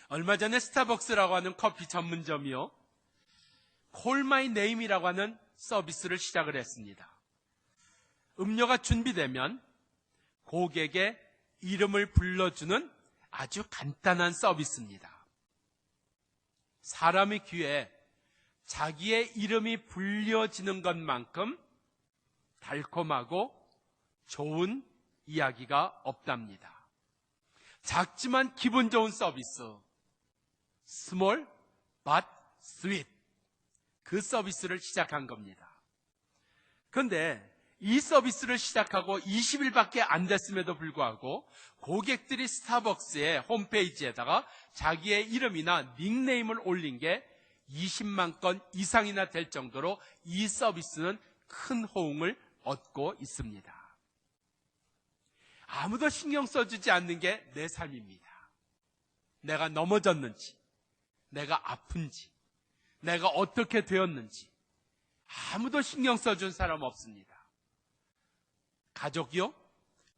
얼마 전에 스타벅스라고 하는 커피 전문점이요, Call My Name이라고 하는 서비스를 시작을 했습니다. 음료가 준비되면 고객의 이름을 불러주는 아주 간단한 서비스입니다. 사람의 귀에 자기의 이름이 불려지는 것만큼 달콤하고 좋은 이야기가 없답니다. 작지만 기분 좋은 서비스, Small but Sweet, 그 서비스를 시작한 겁니다. 그런데 이 서비스를 시작하고 20일밖에 안 됐음에도 불구하고 고객들이 스타벅스의 홈페이지에다가 자기의 이름이나 닉네임을 올린 게 20만 건 이상이나 될 정도로 이 서비스는 큰 호응을 얻고 있습니다. 아무도 신경 써주지 않는 게 내 삶입니다. 내가 넘어졌는지, 내가 아픈지, 내가 어떻게 되었는지 아무도 신경 써준 사람 없습니다. 가족이요?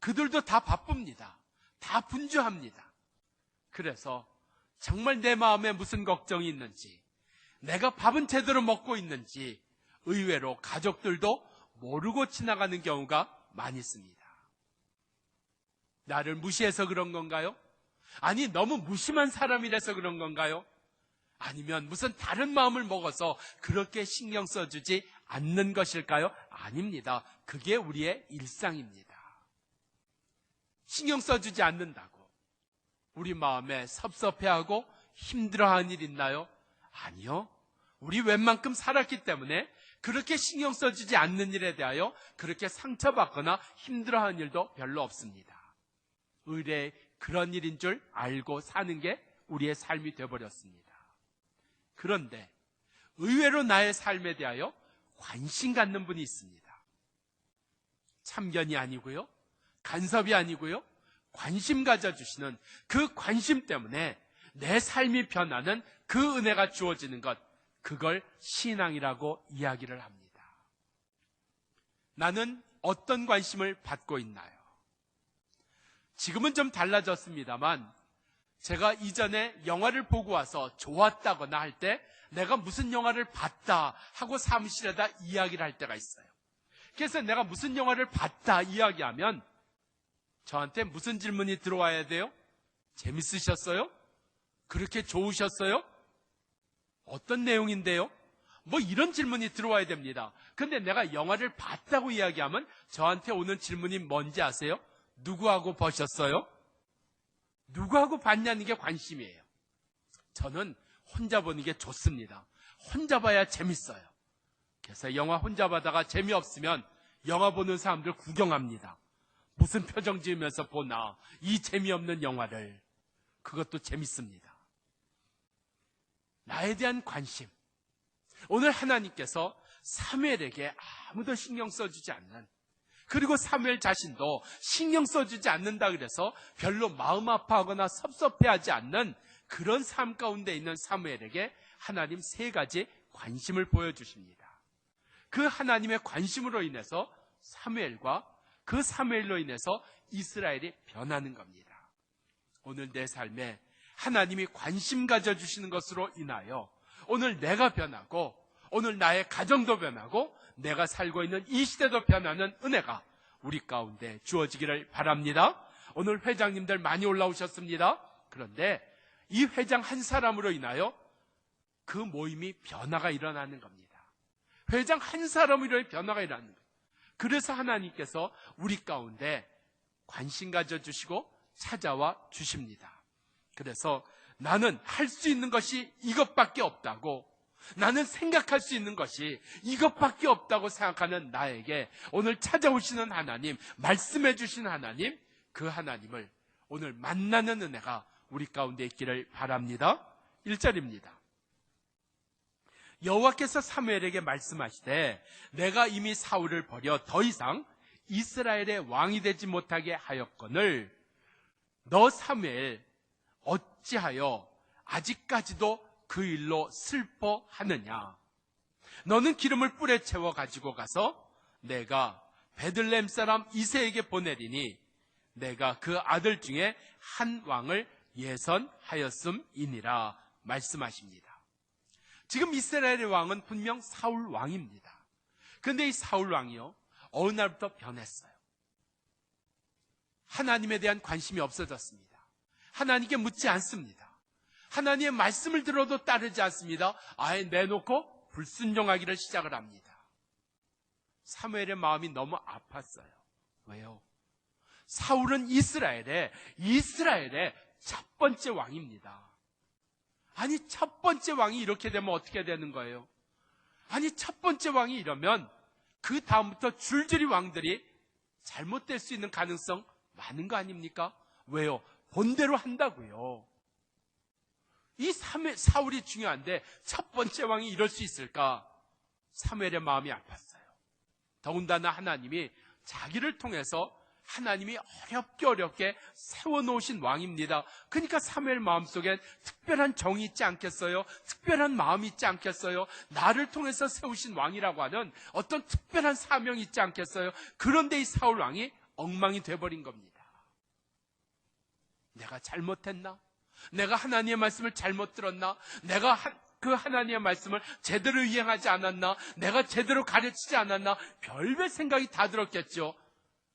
그들도 다 바쁩니다. 다 분주합니다. 그래서 정말 내 마음에 무슨 걱정이 있는지, 내가 밥은 제대로 먹고 있는지 의외로 가족들도 모르고 지나가는 경우가 많이 있습니다. 나를 무시해서 그런 건가요? 아니, 너무 무심한 사람이라서 그런 건가요? 아니면 무슨 다른 마음을 먹어서 그렇게 신경 써주지 않는 것일까요? 아닙니다. 그게 우리의 일상입니다. 신경 써주지 않는다고 우리 마음에 섭섭해하고 힘들어하는 일 있나요? 아니요. 우리 웬만큼 살았기 때문에 그렇게 신경 써주지 않는 일에 대하여 그렇게 상처받거나 힘들어하는 일도 별로 없습니다. 의뢰 그런 일인 줄 알고 사는 게 우리의 삶이 되어버렸습니다. 그런데 의외로 나의 삶에 대하여 관심 갖는 분이 있습니다. 참견이 아니고요, 간섭이 아니고요, 관심 가져주시는 그 관심 때문에 내 삶이 변하는 그 은혜가 주어지는 것, 그걸 신앙이라고 이야기를 합니다. 나는 어떤 관심을 받고 있나요? 지금은 좀 달라졌습니다만 제가 이전에 영화를 보고 와서 좋았다거나 할 때 내가 무슨 영화를 봤다 하고 사무실에다 이야기를 할 때가 있어요. 그래서 내가 무슨 영화를 봤다 이야기하면 저한테 무슨 질문이 들어와야 돼요? 재밌으셨어요? 그렇게 좋으셨어요? 어떤 내용인데요? 뭐 이런 질문이 들어와야 됩니다. 근데 내가 영화를 봤다고 이야기하면 저한테 오는 질문이 뭔지 아세요? 누구하고 보셨어요? 누구하고 봤냐는 게 관심이에요. 저는 혼자 보는 게 좋습니다. 혼자 봐야 재밌어요. 그래서 영화 혼자 보다가 재미없으면 영화 보는 사람들 구경합니다. 무슨 표정 지으면서 보나, 이 재미없는 영화를. 그것도 재밌습니다. 나에 대한 관심. 오늘 하나님께서 사무엘에게 아무도 신경 써주지 않는, 그리고 사무엘 자신도 신경 써주지 않는다 그래서 별로 마음 아파하거나 섭섭해하지 않는 그런 삶 가운데 있는 사무엘에게 하나님 세 가지 관심을 보여주십니다. 그 하나님의 관심으로 인해서 사무엘과 그 사무엘로 인해서 이스라엘이 변하는 겁니다. 오늘 내 삶에 하나님이 관심 가져주시는 것으로 인하여 오늘 내가 변하고 오늘 나의 가정도 변하고 내가 살고 있는 이 시대도 변하는 은혜가 우리 가운데 주어지기를 바랍니다. 오늘 회장님들 많이 올라오셨습니다. 그런데 이 회장 한 사람으로 인하여 그 모임이 변화가 일어나는 겁니다. 회장 한 사람으로 변화가 일어나는 겁니다. 그래서 하나님께서 우리 가운데 관심 가져주시고 찾아와 주십니다. 그래서 나는 할 수 있는 것이 이것밖에 없다고, 나는 생각할 수 있는 것이 이것밖에 없다고 생각하는 나에게 오늘 찾아오시는 하나님, 말씀해 주신 하나님, 그 하나님을 오늘 만나는 은혜가 우리 가운데 있기를 바랍니다. 1절입니다. 여호와께서 사무엘에게 말씀하시되 내가 이미 사울을 버려 더 이상 이스라엘의 왕이 되지 못하게 하였거늘 너 사무엘 어찌하여 아직까지도 그 일로 슬퍼하느냐. 너는 기름을 뿔에 채워 가지고 가서 내가 베들레헴 사람 이새에게 보내리니 내가 그 아들 중에 한 왕을 예선하였음이니라 말씀하십니다. 지금 이스라엘의 왕은 분명 사울 왕입니다. 그런데 이 사울 왕이요, 어느 날부터 변했어요. 하나님에 대한 관심이 없어졌습니다. 하나님께 묻지 않습니다. 하나님의 말씀을 들어도 따르지 않습니다. 아예 내놓고 불순종하기를 시작을 합니다. 사무엘의 마음이 너무 아팠어요. 왜요? 사울은 이스라엘의 첫 번째 왕입니다. 아니, 첫 번째 왕이 이렇게 되면 어떻게 되는 거예요? 아니, 첫 번째 왕이 이러면 그 다음부터 줄줄이 왕들이 잘못될 수 있는 가능성 많은 거 아닙니까? 왜요? 본대로 한다고요. 이 사울이 중요한데 첫 번째 왕이 이럴 수 있을까? 사무엘의 마음이 아팠어요. 더군다나 하나님이 자기를 통해서 하나님이 어렵게 세워놓으신 왕입니다. 그러니까 사무엘 마음속엔 특별한 정이 있지 않겠어요? 특별한 마음이 있지 않겠어요? 나를 통해서 세우신 왕이라고 하는 어떤 특별한 사명이 있지 않겠어요? 그런데 이 사울 왕이 엉망이 돼버린 겁니다. 내가 잘못했나? 내가 하나님의 말씀을 잘못 들었나? 내가 그 하나님의 말씀을 제대로 이행하지 않았나? 내가 제대로 가르치지 않았나? 별별 생각이 다 들었겠죠.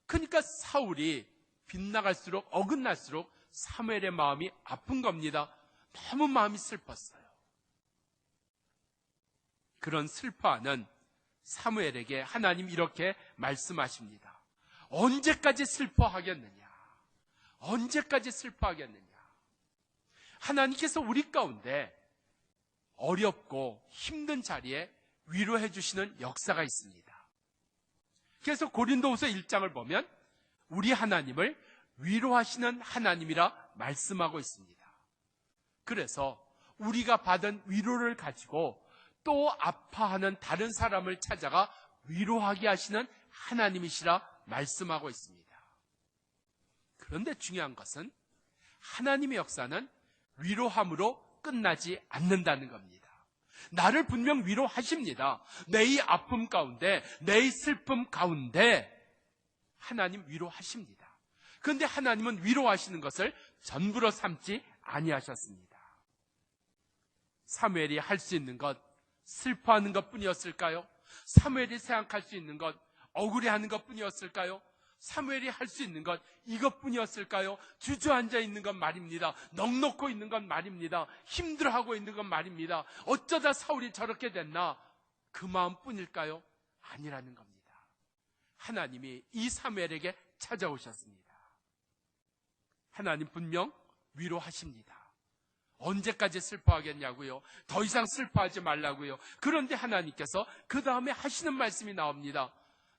그러니까 사울이 빗나갈수록 어긋날수록 사무엘의 마음이 아픈 겁니다. 너무 마음이 슬펐어요. 그런 슬퍼하는 사무엘에게 하나님 이렇게 말씀하십니다. 언제까지 슬퍼하겠느냐? 언제까지 슬퍼하겠느냐? 하나님께서 우리 가운데 어렵고 힘든 자리에 위로해 주시는 역사가 있습니다. 그래서 고린도후서 1장을 보면 우리 하나님을 위로하시는 하나님이라 말씀하고 있습니다. 그래서 우리가 받은 위로를 가지고 또 아파하는 다른 사람을 찾아가 위로하게 하시는 하나님이시라 말씀하고 있습니다. 그런데 중요한 것은 하나님의 역사는 위로함으로 끝나지 않는다는 겁니다. 나를 분명 위로하십니다. 내 이 아픔 가운데, 내 이 슬픔 가운데 하나님 위로하십니다. 그런데 하나님은 위로하시는 것을 전부로 삼지 아니하셨습니다. 사무엘이 할 수 있는 것, 슬퍼하는 것뿐이었을까요? 사무엘이 생각할 수 있는 것, 억울해하는 것뿐이었을까요? 사무엘이 할 수 있는 것 이것뿐이었을까요? 주저앉아 있는 건 말입니다. 넋놓고 있는 건 말입니다. 힘들어하고 있는 건 말입니다. 어쩌다 사울이 저렇게 됐나? 그 마음뿐일까요? 아니라는 겁니다. 하나님이 이 사무엘에게 찾아오셨습니다. 하나님 분명 위로하십니다. 언제까지 슬퍼하겠냐고요? 더 이상 슬퍼하지 말라고요. 그런데 하나님께서 그 다음에 하시는 말씀이 나옵니다.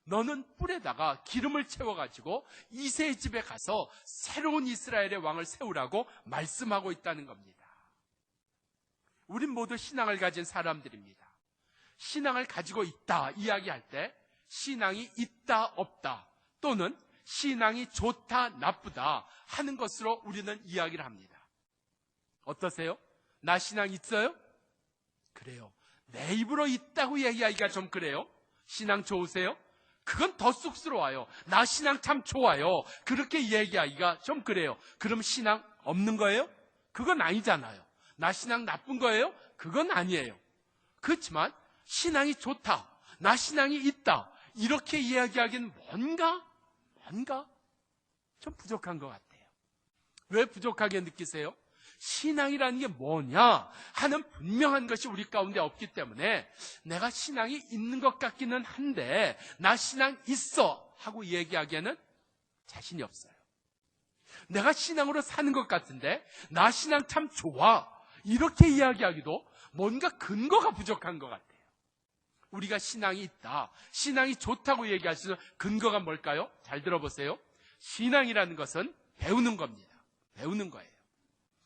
너는 뿔에다가 기름을 채워가지고 이새의 집에 가서 새로운 이스라엘의 왕을 세우라고 말씀하고 있다는 겁니다. 우린 모두 신앙을 가진 사람들입니다. 신앙을 가지고 있다 이야기할 때 신앙이 있다 없다 또는 신앙이 좋다 나쁘다 하는 것으로 우리는 이야기를 합니다. 어떠세요? 나 신앙 있어요? 그래요. 내 입으로 있다고 얘기하기가 좀 그래요. 신앙 좋으세요? 그건 더 쑥스러워요. 나 신앙 참 좋아요. 그렇게 얘기하기가 좀 그래요. 그럼 신앙 없는 거예요? 그건 아니잖아요. 나 신앙 나쁜 거예요? 그건 아니에요. 그렇지만 신앙이 좋다, 나 신앙이 있다 이렇게 이야기하기는 뭔가 좀 부족한 것 같아요. 왜 부족하게 느끼세요? 신앙이라는 게 뭐냐 하는 분명한 것이 우리 가운데 없기 때문에 내가 신앙이 있는 것 같기는 한데 나 신앙 있어 하고 얘기하기에는 자신이 없어요. 내가 신앙으로 사는 것 같은데 나 신앙 참 좋아 이렇게 이야기하기도 뭔가 근거가 부족한 것 같아요. 우리가 신앙이 있다, 신앙이 좋다고 얘기할 수 있는 근거가 뭘까요? 잘 들어보세요. 신앙이라는 것은 배우는 겁니다. 배우는 거예요.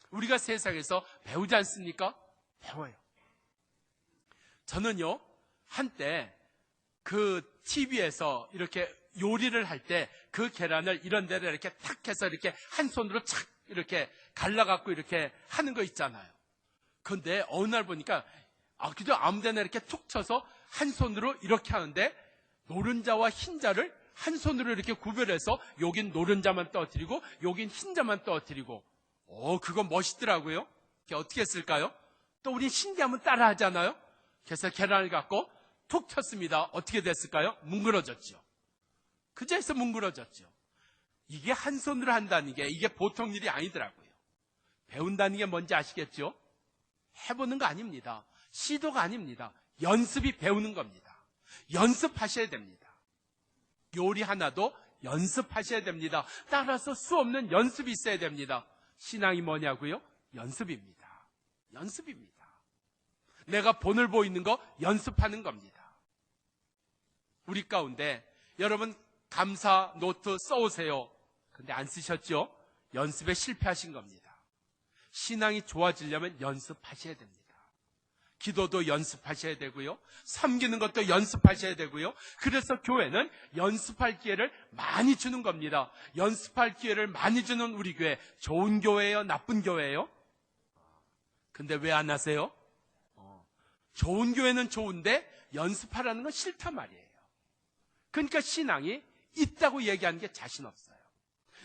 우리가 세상에서 배우지 않습니까? 배워요. 저는요, 한때 그 TV에서 이렇게 요리를 할 때 그 계란을 이런 데를 이렇게 탁 해서 이렇게 한 손으로 착 이렇게 갈라갖고 이렇게 하는 거 있잖아요. 그런데 어느 날 보니까 그저 아무 데나 이렇게 툭 쳐서 한 손으로 이렇게 하는데 노른자와 흰자를 한 손으로 이렇게 구별해서 여긴 노른자만 떨어뜨리고 여긴 흰자만 떨어뜨리고 그거 멋있더라고요. 그게 어떻게 했을까요? 또 우린 신기하면 따라 하잖아요. 그래서 계란을 갖고 툭 쳤습니다. 어떻게 됐을까요? 뭉그러졌죠. 그제서 뭉그러졌죠. 이게 한 손으로 한다는 게 이게 보통 일이 아니더라고요. 배운다는 게 뭔지 아시겠죠? 해보는 거 아닙니다. 시도가 아닙니다. 연습이 배우는 겁니다. 연습하셔야 됩니다. 요리 하나도 연습하셔야 됩니다. 따라서 수없는 연습이 있어야 됩니다. 신앙이 뭐냐고요? 연습입니다. 연습입니다. 내가 본을 보이는 거 연습하는 겁니다. 우리 가운데 여러분 감사 노트 써오세요. 근데 안 쓰셨죠? 연습에 실패하신 겁니다. 신앙이 좋아지려면 연습하셔야 됩니다. 기도도 연습하셔야 되고요. 섬기는 것도 연습하셔야 되고요. 그래서 교회는 연습할 기회를 많이 주는 겁니다. 연습할 기회를 많이 주는 우리 교회, 좋은 교회예요? 나쁜 교회예요? 근데 왜 안 하세요? 좋은 교회는 좋은데 연습하라는 건 싫단 말이에요. 그러니까 신앙이 있다고 얘기하는 게 자신 없어요.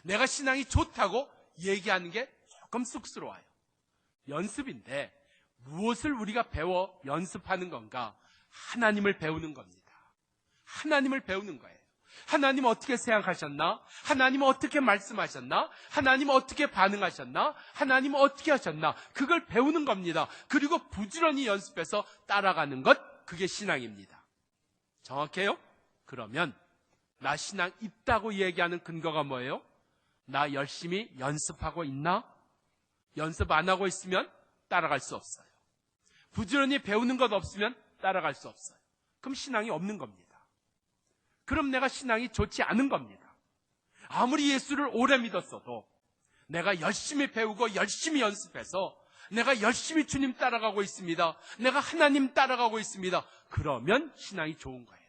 내가 신앙이 좋다고 얘기하는 게 조금 쑥스러워요. 연습인데 무엇을 우리가 배워 연습하는 건가? 하나님을 배우는 겁니다. 하나님을 배우는 거예요. 하나님 어떻게 생각하셨나? 하나님 어떻게 말씀하셨나? 하나님 어떻게 반응하셨나? 하나님 어떻게 하셨나? 그걸 배우는 겁니다. 그리고 부지런히 연습해서 따라가는 것, 그게 신앙입니다. 정확해요? 그러면 나 신앙 있다고 얘기하는 근거가 뭐예요? 나 열심히 연습하고 있나? 연습 안 하고 있으면 따라갈 수 없어요. 부지런히 배우는 것 없으면 따라갈 수 없어요. 그럼 신앙이 없는 겁니다. 그럼 내가 신앙이 좋지 않은 겁니다. 아무리 예수를 오래 믿었어도 내가 열심히 배우고 열심히 연습해서 내가 열심히 주님 따라가고 있습니다. 내가 하나님 따라가고 있습니다. 그러면 신앙이 좋은 거예요.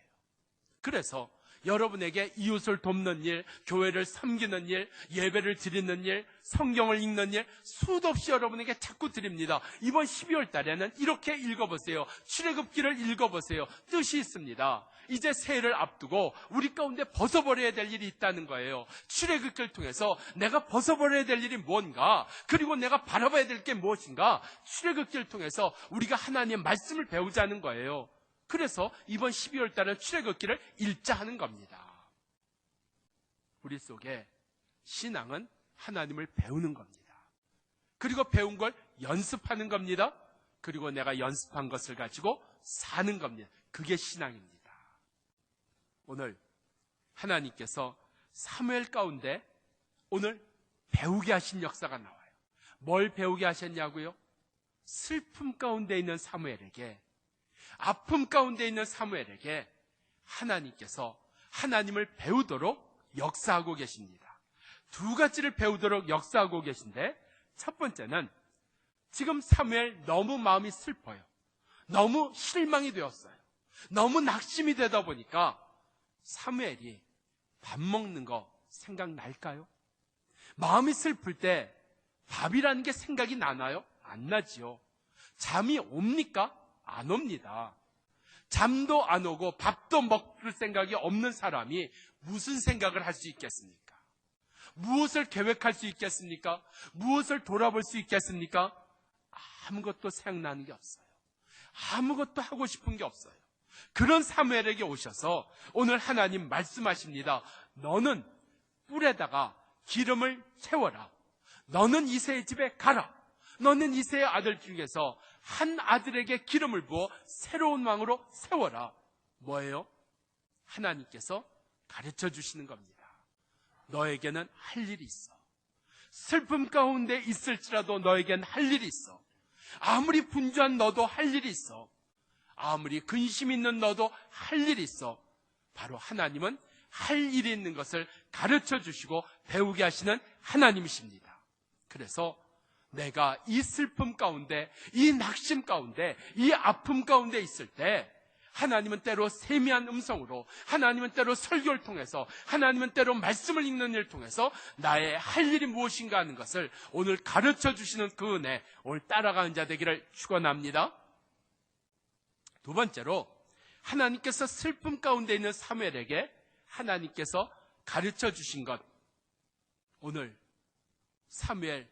그래서 여러분에게 이웃을 돕는 일, 교회를 섬기는 일, 예배를 드리는 일, 성경을 읽는 일 수도 없이 여러분에게 자꾸 드립니다. 이번 12월 달에는 이렇게 읽어보세요. 출애굽기를 읽어보세요. 뜻이 있습니다. 이제 새해를 앞두고 우리 가운데 벗어버려야 될 일이 있다는 거예요. 출애굽기를 통해서 내가 벗어버려야 될 일이 뭔가, 그리고 내가 바라봐야 될 게 무엇인가, 출애굽기를 통해서 우리가 하나님의 말씀을 배우자는 거예요. 그래서 이번 12월 달에 출애굽기를 읽자 하는 겁니다. 우리 속에 신앙은 하나님을 배우는 겁니다. 그리고 배운 걸 연습하는 겁니다. 그리고 내가 연습한 것을 가지고 사는 겁니다. 그게 신앙입니다. 오늘 하나님께서 사무엘 가운데 오늘 배우게 하신 역사가 나와요. 뭘 배우게 하셨냐고요? 슬픔 가운데 있는 사무엘에게, 아픔 가운데 있는 사무엘에게 하나님께서 하나님을 배우도록 역사하고 계십니다. 두 가지를 배우도록 역사하고 계신데, 첫 번째는 지금 사무엘 너무 마음이 슬퍼요. 너무 실망이 되었어요. 너무 낙심이 되다 보니까 사무엘이 밥 먹는 거 생각날까요? 마음이 슬플 때 밥이라는 게 생각이 나나요? 안 나지요. 잠이 옵니까? 안 옵니다. 잠도 안 오고 밥도 먹을 생각이 없는 사람이 무슨 생각을 할 수 있겠습니까? 무엇을 계획할 수 있겠습니까? 무엇을 돌아볼 수 있겠습니까? 아무것도 생각나는 게 없어요. 아무것도 하고 싶은 게 없어요. 그런 사무엘에게 오셔서 오늘 하나님 말씀하십니다. 너는 뿔에다가 기름을 채워라. 너는 이새의 집에 가라. 너는 이새의 아들 중에서 한 아들에게 기름을 부어 새로운 왕으로 세워라. 뭐예요? 하나님께서 가르쳐 주시는 겁니다. 너에게는 할 일이 있어. 슬픔 가운데 있을지라도 너에게는 할 일이 있어. 아무리 분주한 너도 할 일이 있어. 아무리 근심 있는 너도 할 일이 있어. 바로 하나님은 할 일이 있는 것을 가르쳐 주시고 배우게 하시는 하나님이십니다. 그래서 내가 이 슬픔 가운데, 이 낙심 가운데, 이 아픔 가운데 있을 때 하나님은 때로 세미한 음성으로, 하나님은 때로 설교를 통해서, 하나님은 때로 말씀을 읽는 일을 통해서 나의 할 일이 무엇인가 하는 것을 오늘 가르쳐 주시는 그 은혜, 오늘 따라가는 자 되기를 축원합니다. 두 번째로 하나님께서 슬픔 가운데 있는 사무엘에게 하나님께서 가르쳐 주신 것, 오늘 사무엘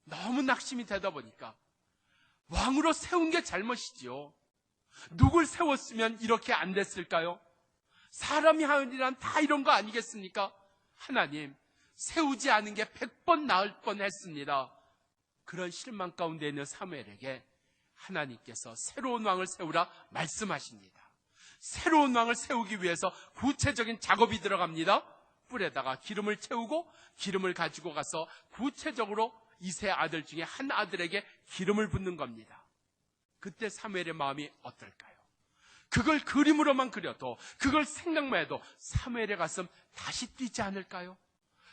너무 낙심이 되다 보니까 왕으로 세운 게 잘못이지요. 누굴 세웠으면 이렇게 안 됐을까요? 사람이 하는 일은 다 이런 거 아니겠습니까? 하나님, 세우지 않은 게 100번 나을 뻔했습니다. 그런 실망 가운데 있는 사무엘에게 하나님께서 새로운 왕을 세우라 말씀하십니다. 새로운 왕을 세우기 위해서 구체적인 작업이 들어갑니다. 뿔에다가 기름을 채우고 기름을 가지고 가서 구체적으로 이세 아들 중에 한 아들에게 기름을 붓는 겁니다. 그때 사무엘의 마음이 어떨까요? 그걸 그림으로만 그려도, 그걸 생각만 해도 사무엘의 가슴 다시 뛰지 않을까요?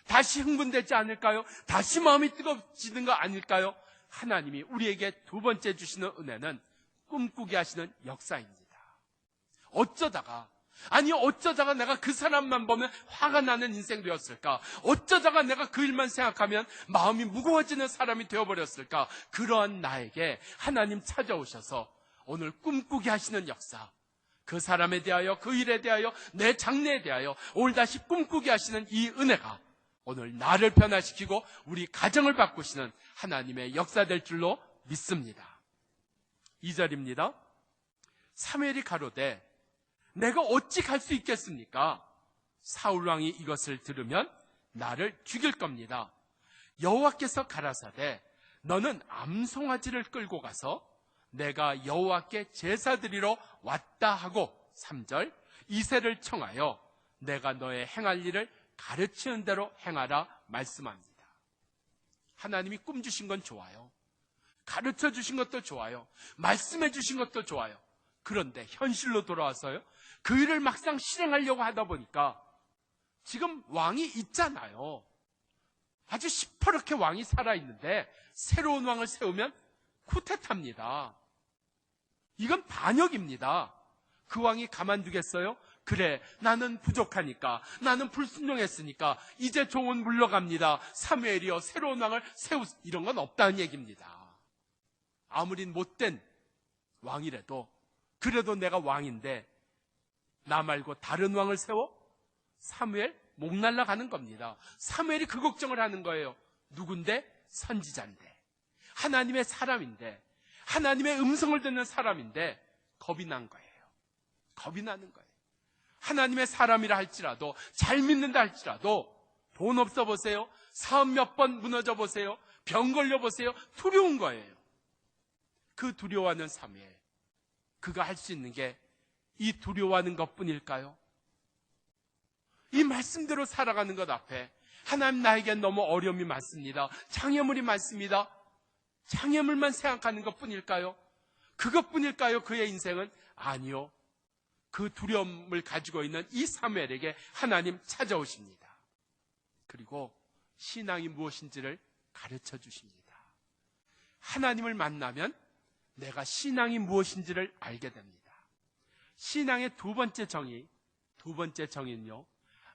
다시 흥분되지 않을까요? 다시 마음이 뜨거워지는 거 아닐까요? 하나님이 우리에게 두 번째 주시는 은혜는 꿈꾸게 하시는 역사입니다. 어쩌다가 내가 그 사람만 보면 화가 나는 인생 되었을까? 어쩌다가 내가 그 일만 생각하면 마음이 무거워지는 사람이 되어버렸을까? 그러한 나에게 하나님 찾아오셔서 오늘 꿈꾸게 하시는 역사, 그 사람에 대하여, 그 일에 대하여, 내 장래에 대하여 오늘 다시 꿈꾸게 하시는 이 은혜가 오늘 나를 변화시키고 우리 가정을 바꾸시는 하나님의 역사 될 줄로 믿습니다. 2절입니다. 사무엘이 가로되 내가 어찌 갈 수 있겠습니까? 사울왕이 이것을 들으면 나를 죽일 겁니다. 여호와께서 가라사대 너는 암송아지를 끌고 가서 내가 여호와께 제사드리러 왔다 하고 3절 이새를 청하여 내가 너의 행할 일을 가르치는 대로 행하라 말씀합니다. 하나님이 꿈 주신 건 좋아요. 가르쳐 주신 것도 좋아요. 말씀해 주신 것도 좋아요. 그런데 현실로 돌아와서요, 그 일을 막상 실행하려고 하다 보니까 지금 왕이 있잖아요. 아주 시퍼렇게 왕이 살아있는데 새로운 왕을 세우면 쿠데타입니다. 이건 반역입니다. 그 왕이 가만두겠어요? 그래, 나는 부족하니까, 나는 불순종했으니까 이제 종은 물러갑니다. 사무엘이여 새로운 왕을 이런 건 없다는 얘기입니다. 아무리 못된 왕이라도 그래도 내가 왕인데 나 말고 다른 왕을 세워? 사무엘 목 날라가는 겁니다. 사무엘이 그 걱정을 하는 거예요. 누군데? 선지자인데, 하나님의 사람인데, 하나님의 음성을 듣는 사람인데 겁이 난 거예요. 겁이 나는 거예요. 하나님의 사람이라 할지라도, 잘 믿는다 할지라도 돈 없어 보세요. 사업 몇 번 무너져 보세요. 병 걸려 보세요. 두려운 거예요. 그 두려워하는 사무엘, 그가 할 수 있는 게 이 두려워하는 것뿐일까요? 이 말씀대로 살아가는 것 앞에 하나님 나에겐 너무 어려움이 많습니다. 장애물이 많습니다. 장애물만 생각하는 것뿐일까요? 그것뿐일까요? 그의 인생은? 아니요. 그 두려움을 가지고 있는 이 사무엘에게 하나님 찾아오십니다. 그리고 신앙이 무엇인지를 가르쳐 주십니다. 하나님을 만나면 내가 신앙이 무엇인지를 알게 됩니다. 신앙의 두 번째 정의는요,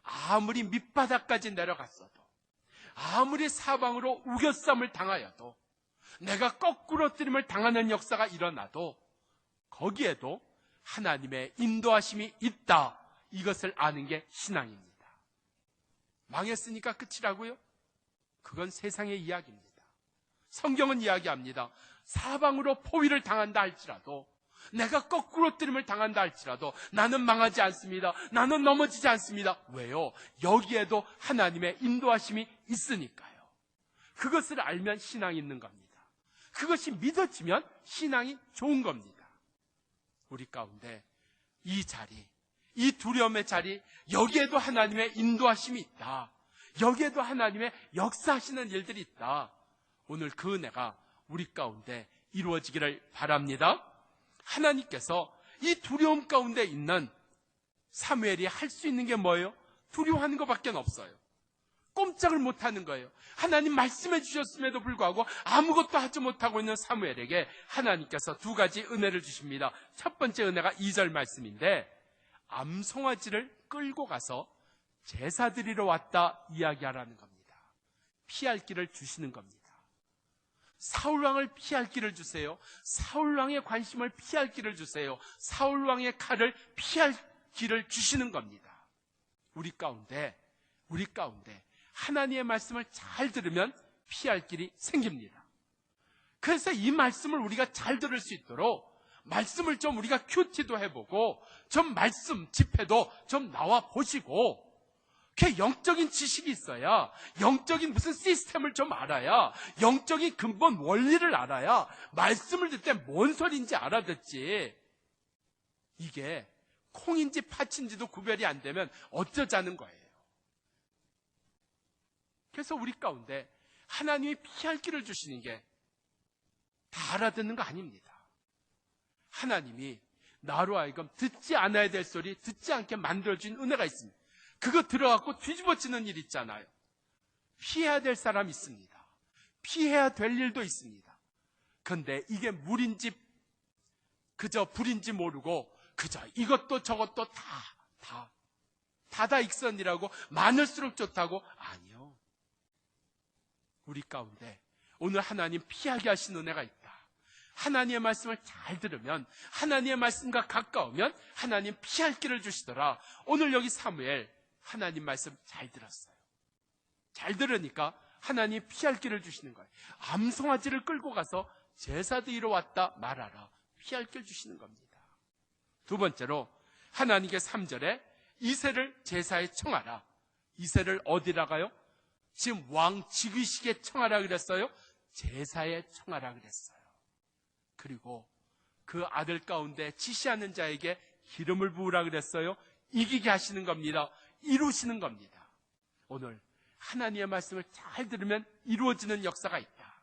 아무리 밑바닥까지 내려갔어도, 아무리 사방으로 우겨쌈을 당하여도, 내가 거꾸로 뜨림을 당하는 역사가 일어나도 거기에도 하나님의 인도하심이 있다, 이것을 아는 게 신앙입니다. 망했으니까 끝이라고요? 그건 세상의 이야기입니다. 성경은 이야기합니다. 사방으로 포위를 당한다 할지라도, 내가 거꾸로 뜨림을 당한다 할지라도 나는 망하지 않습니다. 나는 넘어지지 않습니다. 왜요? 여기에도 하나님의 인도하심이 있으니까요. 그것을 알면 신앙이 있는 겁니다. 그것이 믿어지면 신앙이 좋은 겁니다. 우리 가운데 이 자리, 이 두려움의 자리, 여기에도 하나님의 인도하심이 있다. 여기에도 하나님의 역사하시는 일들이 있다. 오늘 그 은혜가 우리 가운데 이루어지기를 바랍니다. 하나님께서 이 두려움 가운데 있는 사무엘이 할 수 있는 게 뭐예요? 두려워하는 것밖에 없어요. 꼼짝을 못하는 거예요. 하나님 말씀해 주셨음에도 불구하고 아무것도 하지 못하고 있는 사무엘에게 하나님께서 두 가지 은혜를 주십니다. 첫 번째 은혜가 2절 말씀인데, 암송아지를 끌고 가서 제사드리러 왔다 이야기하라는 겁니다. 피할 길을 주시는 겁니다. 사울왕을 피할 길을 주세요. 사울왕의 관심을 피할 길을 주세요. 사울왕의 칼을 피할 길을 주시는 겁니다. 우리 가운데 하나님의 말씀을 잘 들으면 피할 길이 생깁니다. 그래서 이 말씀을 우리가 잘 들을 수 있도록 말씀을 좀 우리가 큐티도 해보고 좀 말씀 집회도 좀 나와 보시고 그 영적인 지식이 있어야, 영적인 무슨 시스템을 좀 알아야, 영적인 근본 원리를 알아야 말씀을 듣을 때 뭔 소리인지 알아듣지. 이게 콩인지 팥인지도 구별이 안 되면 어쩌자는 거예요. 그래서 우리 가운데 하나님이 피할 길을 주시는 게 다 알아듣는 거 아닙니다. 하나님이 나로 하여금 듣지 않아야 될 소리 듣지 않게 만들어준 은혜가 있습니다. 그거 들어갖고 뒤집어지는 일 있잖아요. 피해야 될 사람이 있습니다. 피해야 될 일도 있습니다. 그런데 이게 물인지 그저 불인지 모르고 그저 이것도 저것도 다 익선이라고 많을수록 좋다고. 아니요. 우리 가운데 오늘 하나님 피하게 하신 은혜가 있다. 하나님의 말씀을 잘 들으면, 하나님의 말씀과 가까우면 하나님 피할 길을 주시더라. 오늘 여기 사무엘 하나님 말씀 잘 들었어요. 잘 들으니까 하나님 피할 길을 주시는 거예요. 암송아지를 끌고 가서 제사 드리러 왔다 말하라. 피할 길 주시는 겁니다. 두 번째로 하나님께 3절에 이새를 제사에 청하라. 이새를 어디라 가요? 지금 왕 즉위식에 청하라 그랬어요? 제사에 청하라 그랬어요. 그리고 그 아들 가운데 지시하는 자에게 기름을 부으라 그랬어요. 이기게 하시는 겁니다. 이루시는 겁니다. 오늘 하나님의 말씀을 잘 들으면 이루어지는 역사가 있다.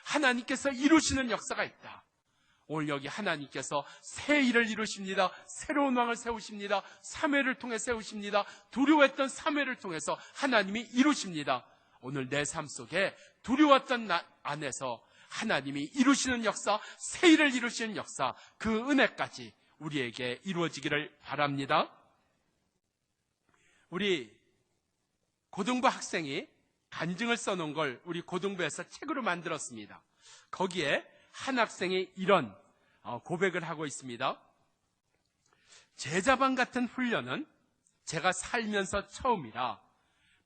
하나님께서 이루시는 역사가 있다. 오늘 여기 하나님께서 새 일을 이루십니다. 새로운 왕을 세우십니다. 사무엘을 통해 세우십니다. 두려워했던 사무엘을 통해서 하나님이 이루십니다. 오늘 내 삶 속에 두려웠던 안에서 하나님이 이루시는 역사, 새 일을 이루시는 역사, 그 은혜까지 우리에게 이루어지기를 바랍니다. 우리 고등부 학생이 간증을 써놓은 걸 우리 고등부에서 책으로 만들었습니다. 거기에 한 학생이 이런 고백을 하고 있습니다. 제자반 같은 훈련은 제가 살면서 처음이라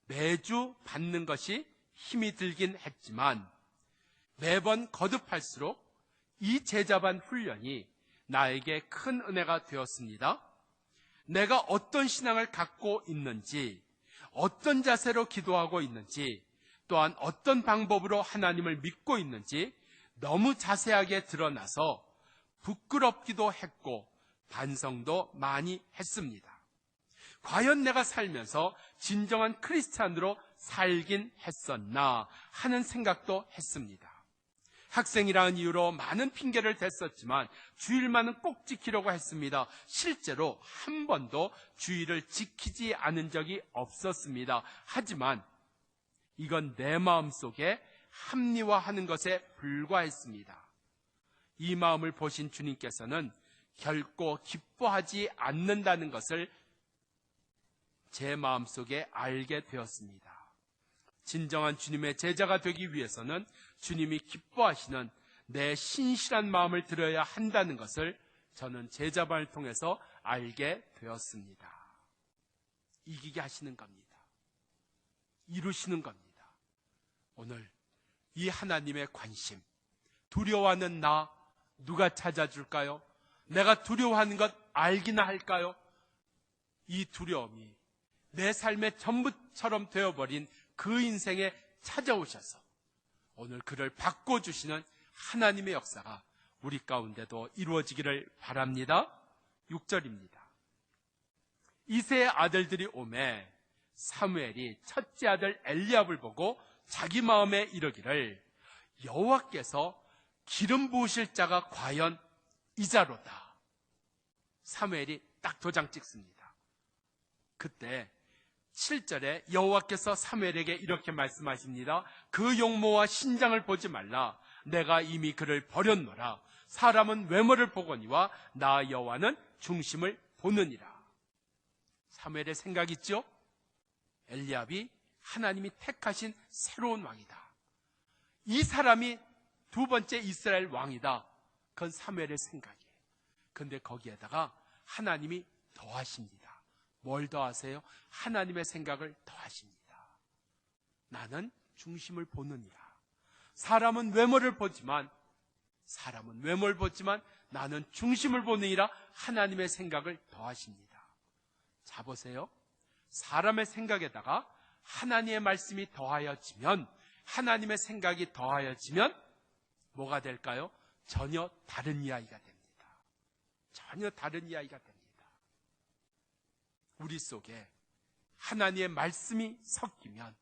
매주 받는 것이 힘이 들긴 했지만 매번 거듭할수록 이 제자반 훈련이 나에게 큰 은혜가 되었습니다. 내가 어떤 신앙을 갖고 있는지, 어떤 자세로 기도하고 있는지, 또한 어떤 방법으로 하나님을 믿고 있는지 너무 자세하게 드러나서 부끄럽기도 했고 반성도 많이 했습니다. 과연 내가 살면서 진정한 크리스찬으로 살긴 했었나 하는 생각도 했습니다. 학생이라는 이유로 많은 핑계를 댔었지만 주일만은 꼭 지키려고 했습니다. 실제로 한 번도 주일을 지키지 않은 적이 없었습니다. 하지만 이건 내 마음속에 합리화하는 것에 불과했습니다. 이 마음을 보신 주님께서는 결코 기뻐하지 않는다는 것을 제 마음속에 알게 되었습니다. 진정한 주님의 제자가 되기 위해서는 주님이 기뻐하시는 내 신실한 마음을 들어야 한다는 것을 저는 제자반을 통해서 알게 되었습니다. 이기게 하시는 겁니다. 이루시는 겁니다. 오늘 이 하나님의 관심, 두려워하는 나 누가 찾아줄까요? 내가 두려워하는 것 알기나 할까요? 이 두려움이 내 삶의 전부처럼 되어버린 그 인생에 찾아오셔서 오늘 그를 바꿔주시는 하나님의 역사가 우리 가운데도 이루어지기를 바랍니다. 6절입니다. 이새의 아들들이 오매 사무엘이 첫째 아들 엘리압을 보고 자기 마음에 이르기를 여호와께서 기름 부으실 자가 과연 이자로다. 사무엘이 딱 도장 찍습니다. 그때 7절에 여호와께서 사무엘에게 이렇게 말씀하십니다. 그 용모와 신장을 보지 말라. 내가 이미 그를 버렸노라. 사람은 외모를 보거니와 나 여호와는 중심을 보느니라. 사무엘의 생각 있죠? 엘리압이 하나님이 택하신 새로운 왕이다. 이 사람이 두 번째 이스라엘 왕이다. 그건 사무엘의 생각이에요. 그런데 거기에다가 하나님이 더하십니다. 뭘 더하세요? 하나님의 생각을 더하십니다. 나는 중심을 보느니라. 사람은 외모를 보지만 사람은 외모를 보지만 나는 중심을 보느니라 하나님의 생각을 더하십니다. 자, 보세요. 사람의 생각에다가 하나님의 말씀이 더하여지면, 하나님의 생각이 더하여지면 뭐가 될까요? 전혀 다른 이야기가 됩니다. 전혀 다른 이야기가 됩니다. 우리 속에 하나님의 말씀이 섞이면,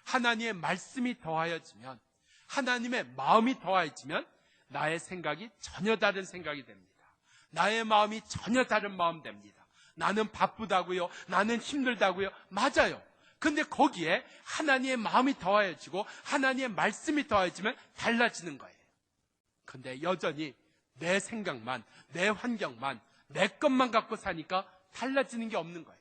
하나님의 말씀이 더하여지면, 하나님의 마음이 더하여지면 나의 생각이 전혀 다른 생각이 됩니다. 나의 마음이 전혀 다른 마음 됩니다. 나는 바쁘다고요? 나는 힘들다고요? 맞아요. 근데 거기에 하나님의 마음이 더하여지고 하나님의 말씀이 더하여지면 달라지는 거예요. 근데 여전히 내 생각만, 내 환경만, 내 것만 갖고 사니까 달라지는 게 없는 거예요.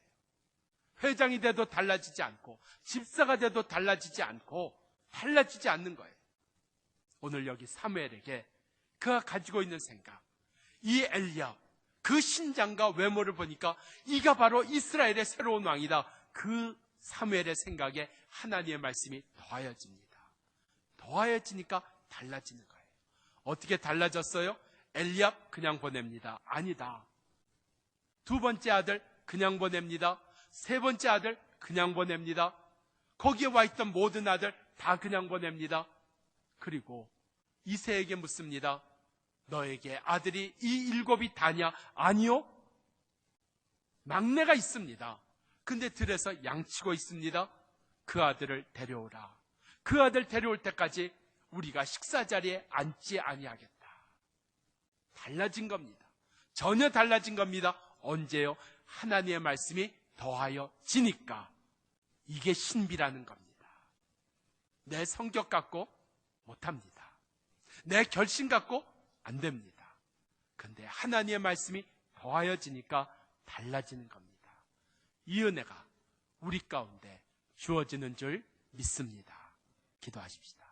회장이 돼도 달라지지 않고, 집사가 돼도 달라지지 않고, 달라지지 않는 거예요. 오늘 여기 사무엘에게 그가 가지고 있는 생각, 이 엘리야, 그 신장과 외모를 보니까 이가 바로 이스라엘의 새로운 왕이다. 그 사무엘의 생각에 하나님의 말씀이 더하여집니다. 더하여지니까 달라지는 거예요. 어떻게 달라졌어요? 엘리압 그냥 보냅니다. 아니다. 두 번째 아들 그냥 보냅니다. 세 번째 아들 그냥 보냅니다. 거기에 와 있던 모든 아들 다 그냥 보냅니다. 그리고 이새에게 묻습니다. 너에게 아들이 이 7이 다냐? 아니요. 막내가 있습니다. 근데 들에서 양치고 있습니다. 그 아들을 데려오라. 그 아들 데려올 때까지 우리가 식사 자리에 앉지 아니하겠다. 달라진 겁니다. 전혀 달라진 겁니다. 언제요? 하나님의 말씀이 더하여지니까. 이게 신비라는 겁니다. 내 성격 갖고 못합니다. 내 결심 갖고 안 됩니다. 근데 하나님의 말씀이 더하여지니까 달라지는 겁니다. 이 은혜가 우리 가운데 주어지는 줄 믿습니다. 기도하십시다.